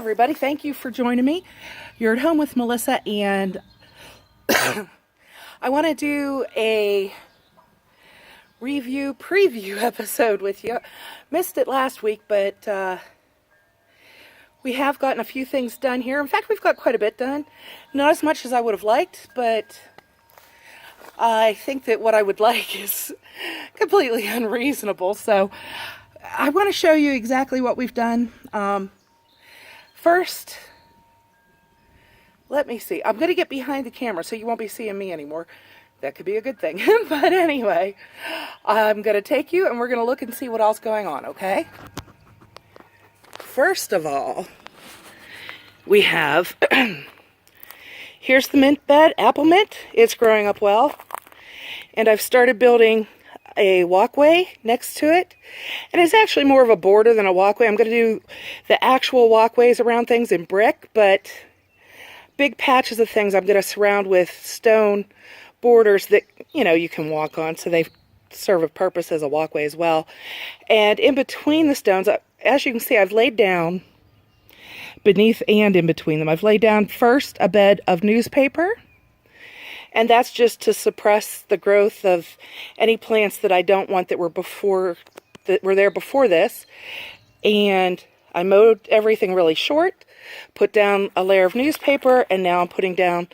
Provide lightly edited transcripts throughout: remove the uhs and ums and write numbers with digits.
everybody. Thank you for joining me. You're at home with Melissa, and I want to do a preview episode with you. Missed it last week, but we have gotten a few things done here. In fact, we've got quite a bit done. Not as much as I would have liked, but I think that what I would like is completely unreasonable. So I want to show you exactly what we've done. First, let me see. I'm going to get behind the camera so you won't be seeing me anymore. That could be a good thing. But anyway, I'm going to take you and we're going to look and see what else is going on, okay? First of all, we have, here's the mint bed, apple mint. It's growing up well. And I've started building a walkway next to it. And it's actually more of a border than a walkway. I'm going to do the actual walkways around things in brick, but big patches of things I'm going to surround with stone borders that, you can walk on, so they serve a purpose as a walkway as well. And in between the stones, as you can see, I've laid down, beneath and in between them, I've laid down first a bed of newspaper. And that's just to suppress the growth of any plants that I don't want that were there before this. And I mowed everything really short, put down a layer of newspaper, and now I'm putting down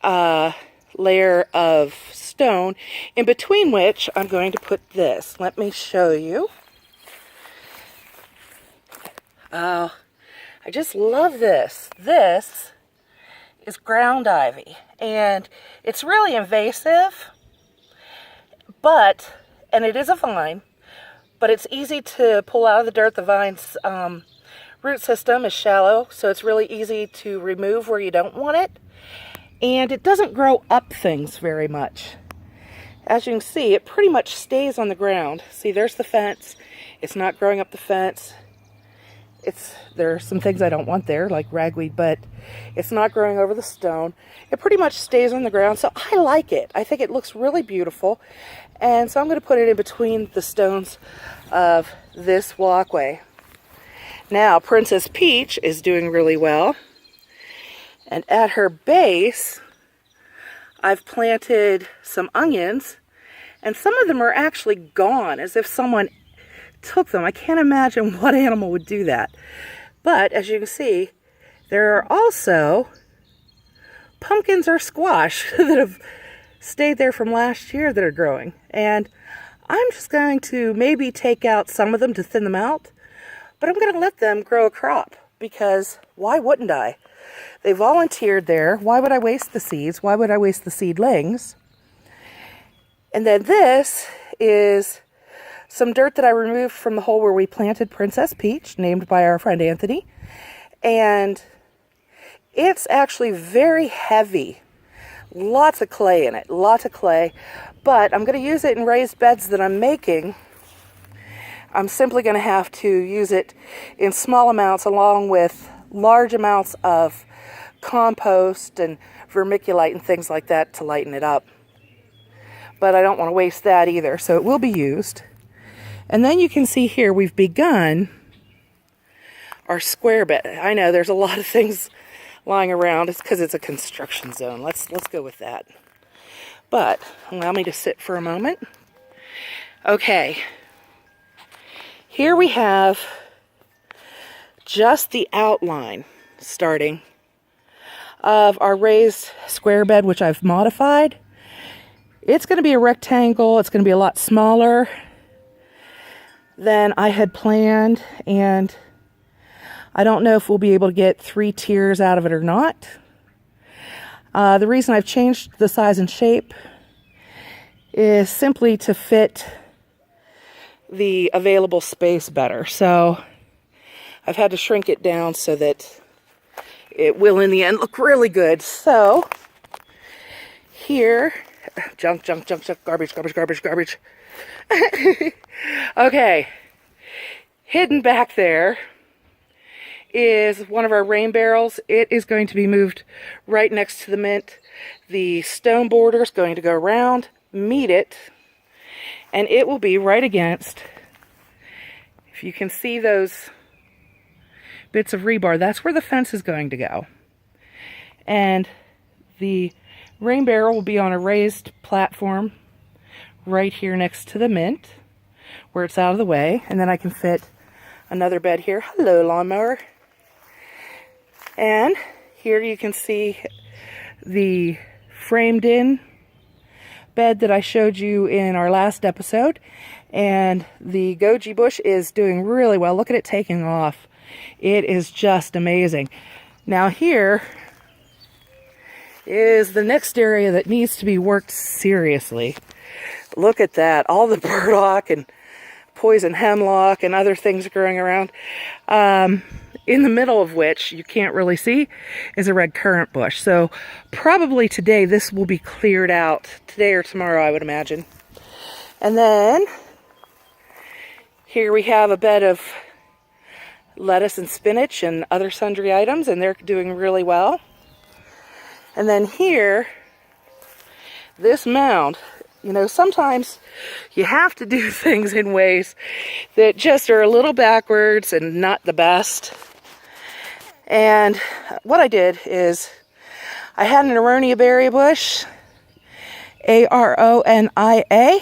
a layer of stone, in between which I'm going to put this. Let me show you. I just love this. This is ground ivy, and it's really invasive, and it is a vine, but it's easy to pull out of the dirt. The vine's root system is shallow, so it's really easy to remove where you don't want it, and it doesn't grow up things very much. As you can see, it pretty much stays on the ground. See, there's the fence. It's not growing up the fence. There are some things I don't want there, like ragweed, but it's not growing over the stone. It pretty much stays on the ground, so I like it. I think it looks really beautiful, and so I'm going to put it in between the stones of this walkway. Now, Princess Peach is doing really well, and at her base, I've planted some onions, and some of them are actually gone, as if someone took them. I can't imagine what animal would do that. But as you can see, there are also pumpkins or squash that have stayed there from last year that are growing. And I'm just going to maybe take out some of them to thin them out, but I'm going to let them grow a crop, because why wouldn't I? They volunteered there. Why would I waste the seeds? Why would I waste the seedlings? And then this is some dirt that I removed from the hole where we planted Princess Peach, named by our friend Anthony. And it's actually very heavy. Lots of clay in it, lots of clay. But I'm going to use it in raised beds that I'm making. I'm simply going to have to use it in small amounts along with large amounts of compost and vermiculite and things like that to lighten it up. But I don't want to waste that either, so it will be used. And then you can see here we've begun our square bed. I know there's a lot of things lying around. It's because it's a construction zone. Let's go with that. But allow me to sit for a moment. Okay. Here we have just the outline starting of our raised square bed, which I've modified. It's going to be a rectangle. It's going to be a lot smaller than I had planned, and I don't know if we'll be able to get 3 tiers out of it or not. The reason I've changed the size and shape is simply to fit the available space better. So I've had to shrink it down so that it will in the end look really good. So here, junk, garbage. Okay, hidden back there is one of our rain barrels. It is going to be moved right next to the mint. The stone border is going to go around, meet it, and it will be right against, if you can see those bits of rebar. That's where the fence is going to go. And the rain barrel will be on a raised platform right here next to the mint, where it's out of the way. And then I can fit another bed here. Hello, lawnmower. And here you can see the framed in bed that I showed you in our last episode. And the goji bush is doing really well. Look at it taking off. It is just amazing. Now here is the next area that needs to be worked seriously. Look at that. All the burdock and poison hemlock and other things growing around. In the middle of which, you can't really see, is a red currant bush. So probably today this will be cleared out. Today or tomorrow, I would imagine. And then here we have a bed of lettuce and spinach and other sundry items, and they're doing really well. And then here, this mound, you know, sometimes you have to do things in ways that just are a little backwards and not the best. And what I did is I had an aronia berry bush, Aronia,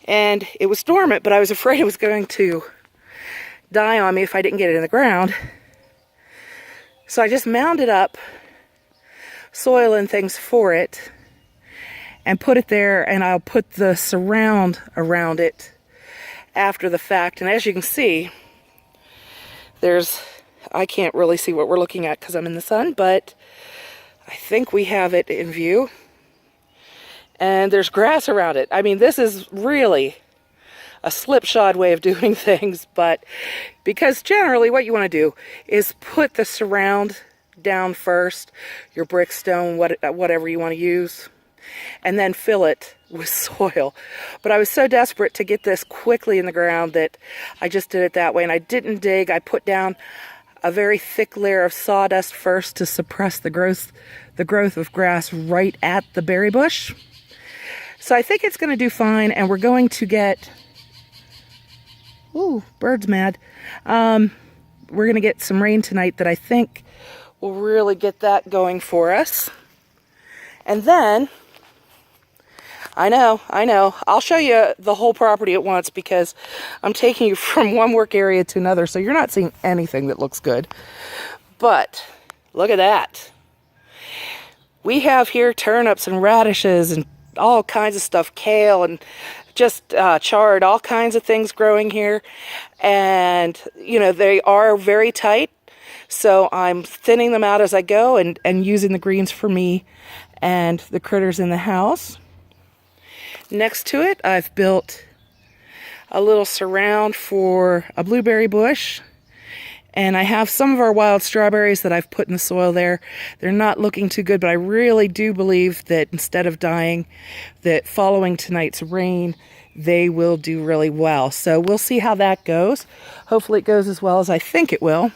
and it was dormant, but I was afraid it was going to die on me if I didn't get it in the ground. So I just mounded up soil and things for it and put it there, and I'll put the surround around it after the fact. And as you can see, I can't really see what we're looking at because I'm in the sun, but I think we have it in view. And there's grass around it. I mean, this is really a slipshod way of doing things, but because generally what you want to do is put the surround down first, your brick stone, whatever you want to use, and then fill it with soil. But I was so desperate to get this quickly in the ground that I just did it that way, and I didn't dig. I put down a very thick layer of sawdust first to suppress the growth of grass right at the berry bush. So I think it's going to do fine, and we're going to get, ooh, bird's mad. We're going to get some rain tonight that I think will really get that going for us. And then, I know, I'll show you the whole property at once because I'm taking you from one work area to another, so you're not seeing anything that looks good. But look at that. We have here turnips and radishes and all kinds of stuff, kale and just chard, all kinds of things growing here. And, you know, they are very tight, so I'm thinning them out as I go and using the greens for me and the critters in the house. Next to it, I've built a little surround for a blueberry bush. And I have some of our wild strawberries that I've put in the soil there. They're not looking too good, but I really do believe that instead of dying, that following tonight's rain, they will do really well. So we'll see how that goes. Hopefully it goes as well as I think it will.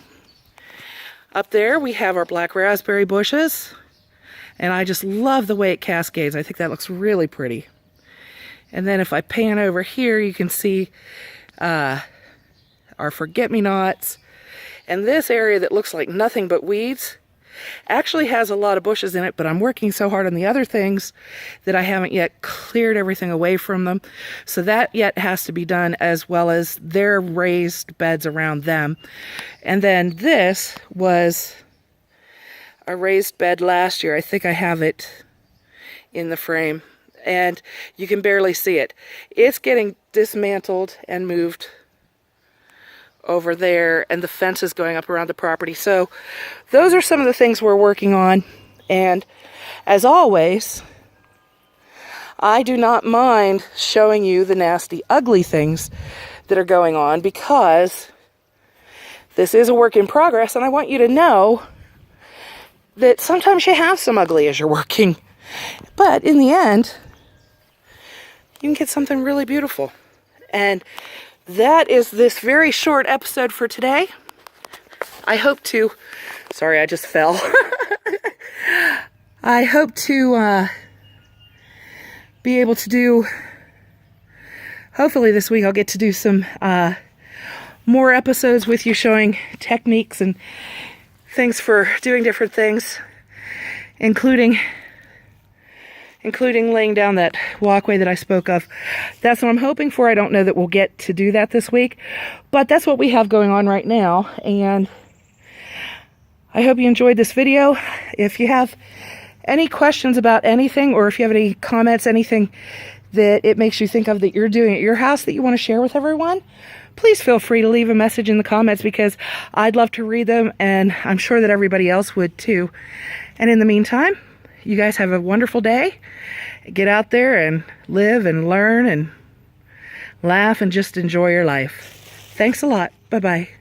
Up there, we have our black raspberry bushes. And I just love the way it cascades. I think that looks really pretty. And then if I pan over here, you can see our forget-me-nots. And this area that looks like nothing but weeds actually has a lot of bushes in it, but I'm working so hard on the other things that I haven't yet cleared everything away from them. So that yet has to be done, as well as their raised beds around them. And then this was a raised bed last year. I think I have it in the frame, and you can barely see it. It's getting dismantled and moved over there, and the fence is going up around the property. So those are some of the things we're working on. And as always, I do not mind showing you the nasty, ugly things that are going on, because this is a work in progress, and I want you to know that sometimes you have some ugly as you're working. But in the end, you can get something really beautiful. And that is this very short episode for today. I hope to, sorry, I just fell. I hope to be able to do, hopefully this week I'll get to do some more episodes with you showing techniques and things for doing different things, including laying down that walkway that I spoke of. That's what I'm hoping for. I don't know that we'll get to do that this week, but that's what we have going on right now. And I hope you enjoyed this video. If you have any questions about anything, or if you have any comments, anything that it makes you think of that you're doing at your house that you want to share with everyone, please feel free to leave a message in the comments, because I'd love to read them, and I'm sure that everybody else would too. And in the meantime, you guys have a wonderful day. Get out there and live and learn and laugh and just enjoy your life. Thanks a lot. Bye-bye.